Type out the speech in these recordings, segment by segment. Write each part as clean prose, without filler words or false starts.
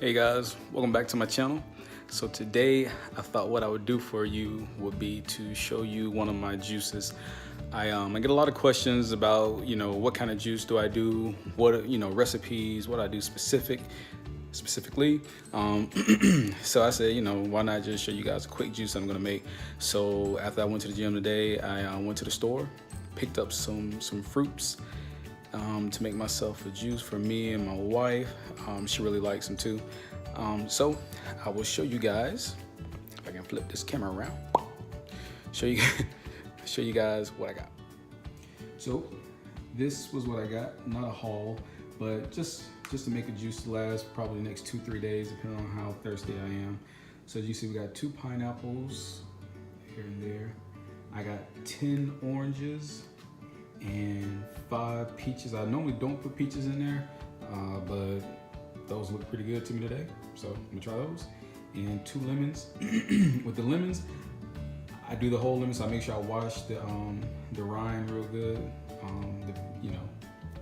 Hey guys, welcome back to my channel. So today I thought what I would do for you would be to show you one of my juices. I get a lot of questions about, what kind of juice do I do, what, recipes, what I do specifically. So I said, why not just show you guys a quick juice I'm gonna make. So after I went to the gym today, I went to the store, picked up some fruits to make myself a juice for me and my wife. She really likes them too. So I will show you guys, if I can flip this camera around, show you guys what I got. So this was what I got, not a haul, but just to make a juice to last probably the next 2-3 days, depending on how thirsty I am. So as you see, we got 2 pineapples here and there. I got 10 oranges and 5 peaches. I normally don't put peaches in there, but those look pretty good to me today, so I'm gonna try those. And 2 lemons. With the lemons, I do the whole lemon, so I make sure I wash the rind real good.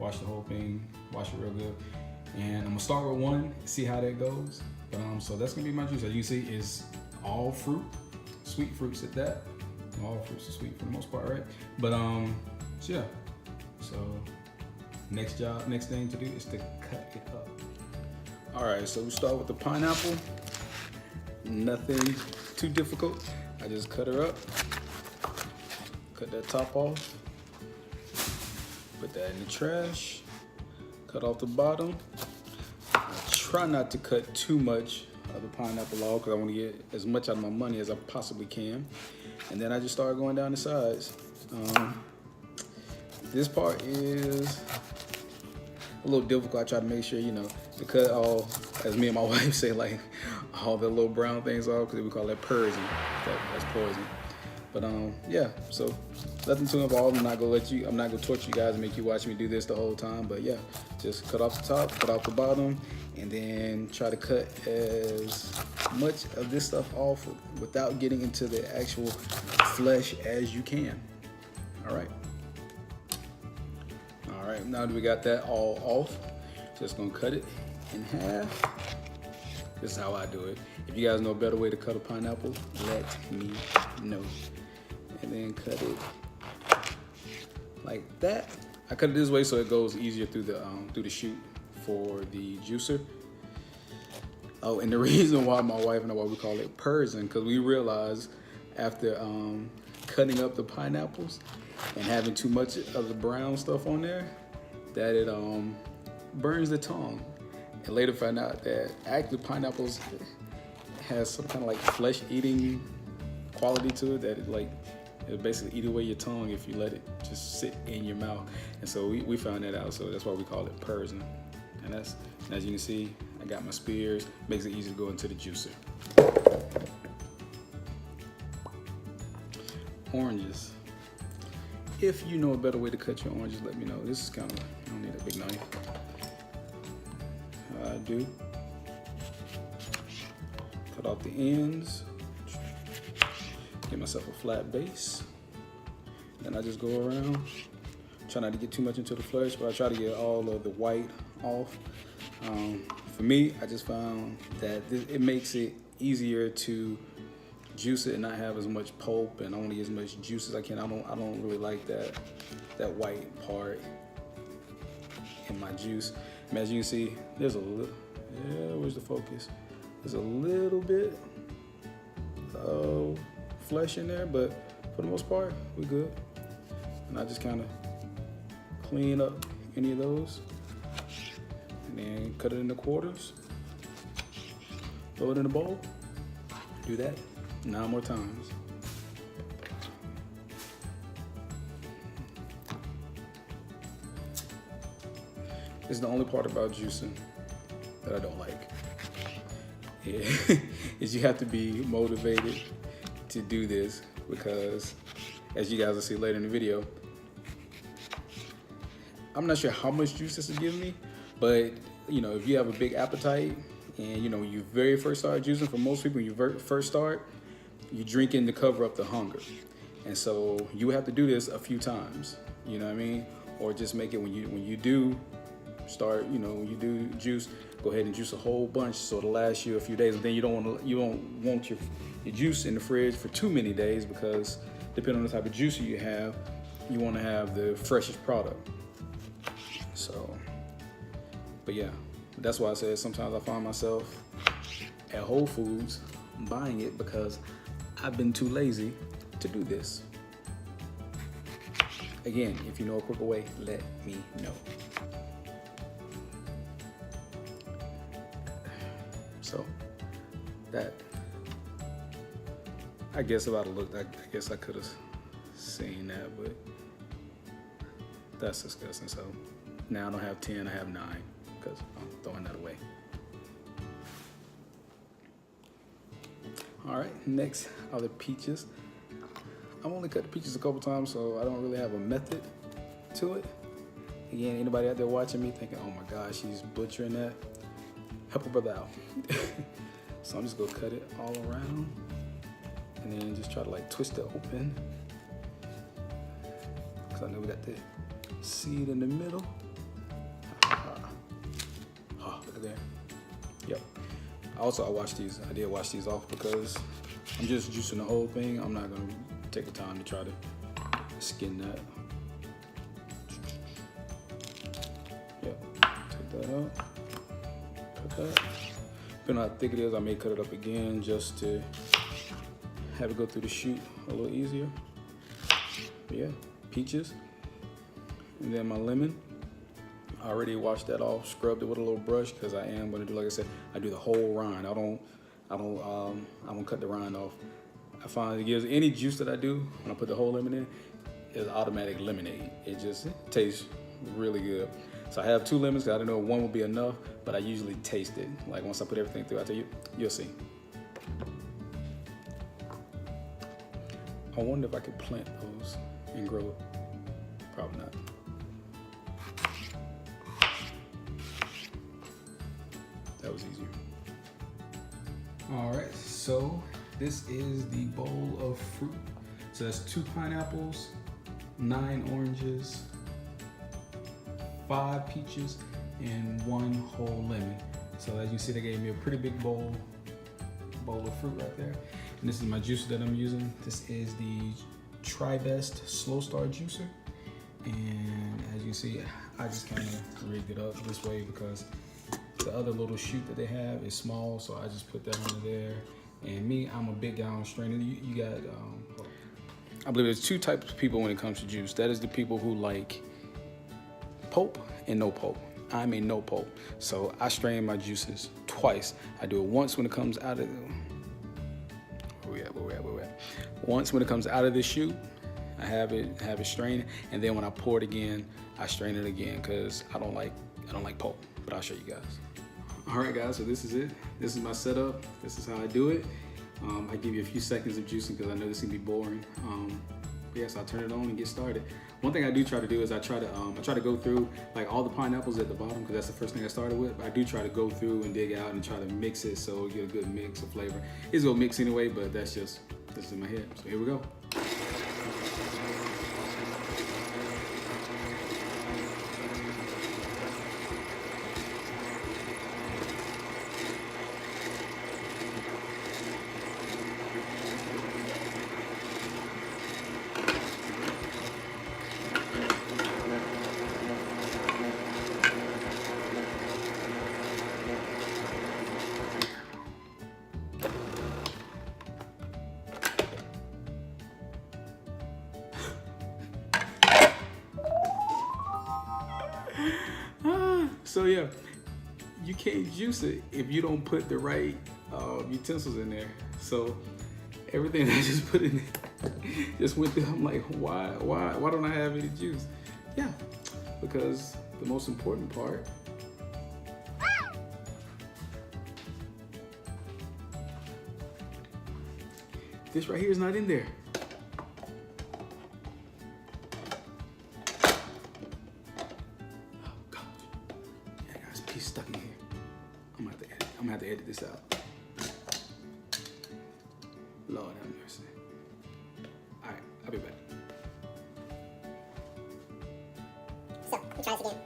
Wash the whole thing, wash it real good. And I'm gonna start with 1, see how that goes. So that's gonna be my juice. As you see, is all fruit, sweet fruits at that. All fruits are sweet for the most part, right? But so yeah. So next thing to do is to cut it up. All right, so we start with the pineapple. Nothing too difficult. I just cut her up, cut that top off, put that in the trash, cut off the bottom. I try not to cut too much of the pineapple off because I want to get as much out of my money as I possibly can. And then I just start going down the sides. This part is a little difficult. I try to make sure, to cut all, as me and my wife say, like all the little brown things off, because we call that Persian. That's poison. But yeah, so nothing too involved. I'm not gonna torture you guys and make you watch me do this the whole time. But yeah, just cut off the top, cut off the bottom, and then try to cut as much of this stuff off without getting into the actual flesh as you can. All right. All right, now that we got that all off, just gonna cut it in half. This is how I do it. If you guys know a better way to cut a pineapple, let me know. And then cut it like that. I cut it this way so it goes easier through the chute for the juicer. Oh, and the reason why my wife and I, why we call it Persian, because we realized after cutting up the pineapples and having too much of the brown stuff on there, that it burns the tongue. And later found out that actually pineapples has some kind of like flesh-eating quality to it, that it'll basically eat away your tongue if you let it just sit in your mouth. And so we found that out, so that's why we call it Persian. And as you can see, I got my spears, makes it easy to go into the juicer. Oranges. If you know a better way to cut your oranges, let me know. This is kind of, I don't need a big knife. I do. Cut off the ends. Get myself a flat base. Then I just go around. Try not to get too much into the flesh, but I try to get all of the white off. For me, I just found that it makes it easier to juice it and not have as much pulp and only as much juice as I can. I don't really like that white part in my juice. And as you can see, there's a little, where's the focus? There's a little bit of flesh in there, but for the most part, we're good. And I just kind of clean up any of those and then cut it into quarters, throw it in a bowl, do that 9 more times. It's the only part about juicing that I don't like. Is you have to be motivated to do this, because as you guys will see later in the video, I'm not sure how much juice this will give me, but if you have a big appetite and you very first start juicing, for most people when you first start, you're drinking to cover up the hunger. And so you have to do this a few times, you know what I mean? Or just make it when you do start, when you do juice, go ahead and juice a whole bunch so it'll last you a few days. And then you don't want your juice in the fridge for too many days, because depending on the type of juicer you have, you want to have the freshest product. So, but yeah, that's why I said sometimes I find myself at Whole Foods buying it because I've been too lazy to do this. Again, if you know a quicker way, let me know. So that, I guess about a look, I guess I could have seen that, but that's disgusting. So now I don't have 10, I have 9 because I'm throwing that away. All right, next are the peaches. I've only cut the peaches a couple times, so I don't really have a method to it. Again, anybody out there watching me thinking, oh my gosh, she's butchering that, help a brother out. So I'm just gonna cut it all around and then just try to like twist it open. Cause I know we got the seed in the middle. Oh, look at that. Yep. Also, I did wash these off because I'm just juicing the whole thing. I'm not gonna take the time to try to skin that. Yep, take that out, cut that. Depending on how thick it is, I may cut it up again just to have it go through the chute a little easier. But yeah, peaches. And then my lemon. I already washed that off, scrubbed it with a little brush because I am gonna do, like I said, I do the whole rind. I don't cut the rind off. I find it gives any juice that I do when I put the whole lemon in, is automatic lemonade. It just tastes really good. So I have 2 lemons because I don't know if one will be enough, but I usually taste it. Like once I put everything through, I tell you, you'll see. I wonder if I could plant those and grow it. Probably not. That was easier. All right, so this is the bowl of fruit. So that's 2 pineapples, 9 oranges, 5 peaches, and 1 whole lemon. So as you see, they gave me a pretty big bowl of fruit right there. And this is my juicer that I'm using. This is the Tri-Best Slow Start juicer. And as you see, I just kind of rigged it up this way because the other little chute that they have is small, so I just put that under there. And me, I'm a big guy on straining. You got, I believe there's 2 types of people when it comes to juice. That is the people who like pulp and no pulp. I'm a no pulp. So I strain my juices twice. I do it once when it comes out of where we at? Once when it comes out of the chute, I have it strained, and then when I pour it again, I strain it again because I don't like pulp. But I'll show you guys. All right, guys, so this is it. This is my setup. This is how I do it. I give you a few seconds of juicing because I know this can be boring. Yes, I'll turn it on and get started. One thing I do try to do is I try to go through like all the pineapples at the bottom because that's the first thing I started with. But I do try to go through and dig out and try to mix it so you get a good mix of flavor. It's gonna mix anyway, but this is in my head. So here we go. So yeah, you can't juice it if you don't put the right utensils in there. So everything I just put in there just went through. I'm like, why don't I have any juice? Yeah, because the most important part this right here is not in there. Piece stuck in here. I'm gonna have to edit this out. Lord have mercy. All right, I'll be back. So, we try this again.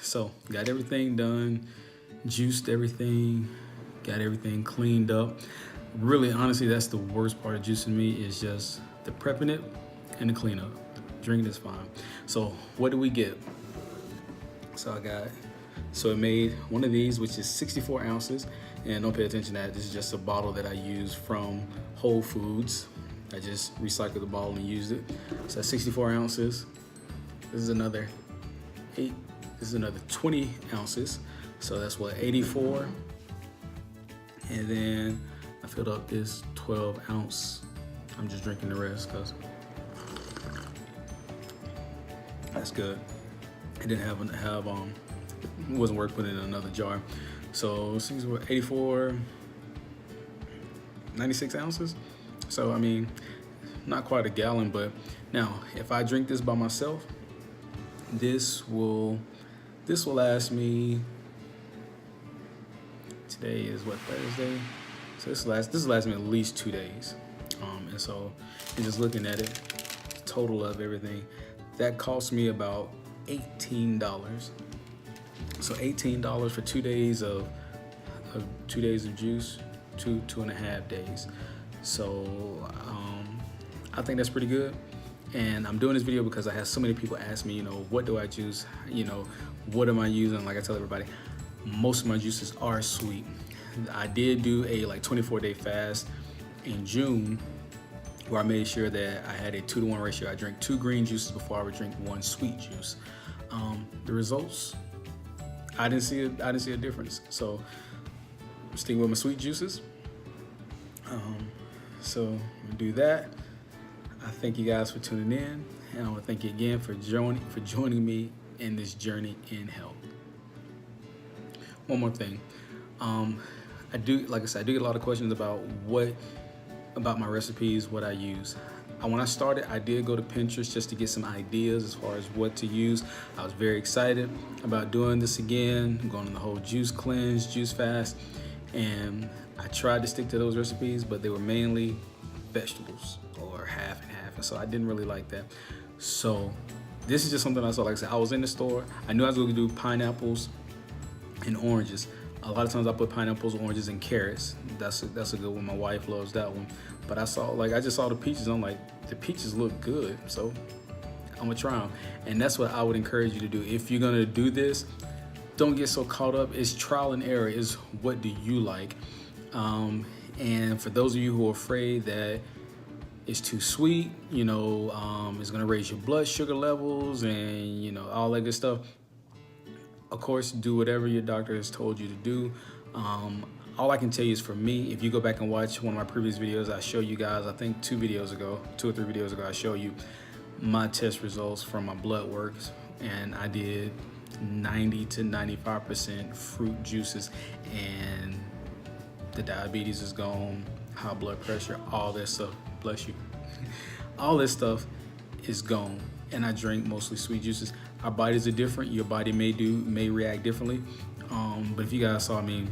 So got everything done, juiced everything, got everything cleaned up. Really, honestly, that's the worst part of juicing me is just the prepping it and the cleanup. Drinking is fine. So what do we get? So it made one of these, which is 64 ounces. And don't pay attention to that. This is just a bottle that I use from Whole Foods. I just recycled the bottle and used it. So that's 64 ounces. This is another 20 ounces. So that's what, 84. And then I filled up this 12 ounce. I'm just drinking the rest because that's good. I didn't have it wasn't worth putting in another jar. So these were 84, 96 ounces. So I mean, not quite a gallon, but now if I drink this by myself, this will last me. Today is what, Thursday? So this will last me at least 2 days. And so, and just looking at it, total of everything, that cost me about $18. So $18 for 2 days of 2 days of juice, 2.5 days. So I think that's pretty good. And I'm doing this video because I had so many people ask me, what do I juice? What am I using? Like I tell everybody, most of my juices are sweet. I did do a 24-day fast in June where I made sure that I had a 2-to-1 ratio. I drank 2 green juices before I would drink 1 sweet juice. The results, I didn't see a difference. So I'm sticking with my sweet juices. So I'm gonna do that. I thank you guys for tuning in, and I want to thank you again for joining me in this journey in health. One more thing, I do get a lot of questions about my recipes, what I use. When I started, I did go to Pinterest just to get some ideas as far as what to use. I was very excited about doing this again, going on the whole juice cleanse, juice fast, and I tried to stick to those recipes, but they were mainly vegetables or half and half, and so I didn't really like that. So this is just something I saw. Like I said, I was in the store. I knew I was going to do pineapples and oranges. A lot of times I put pineapples, oranges, and carrots. That's a good one. My wife loves that one. But I just saw the peaches. I'm like, the peaches look good, so I'm gonna try them. And that's what I would encourage you to do. If you're gonna do this, don't get so caught up. It's trial and error. Is what do you like? And for those of you who are afraid that it's too sweet, it's gonna raise your blood sugar levels and all that good stuff, of course, do whatever your doctor has told you to do. All I can tell you is for me, if you go back and watch one of my previous videos, I show you guys, I think 2 or 3 videos ago, I show you my test results from my blood works, and I did 90 to 95% fruit juices, and the diabetes is gone, high blood pressure, all that stuff, bless you, all this stuff is gone. And I drink mostly sweet juices. Our bodies are different. Your body may react differently. But if you guys saw me,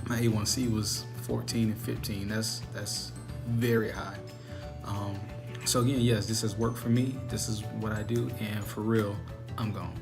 my A1C was 14 and 15. That's very high. So again, yes, this has worked for me. This is what I do, and for real, I'm gone.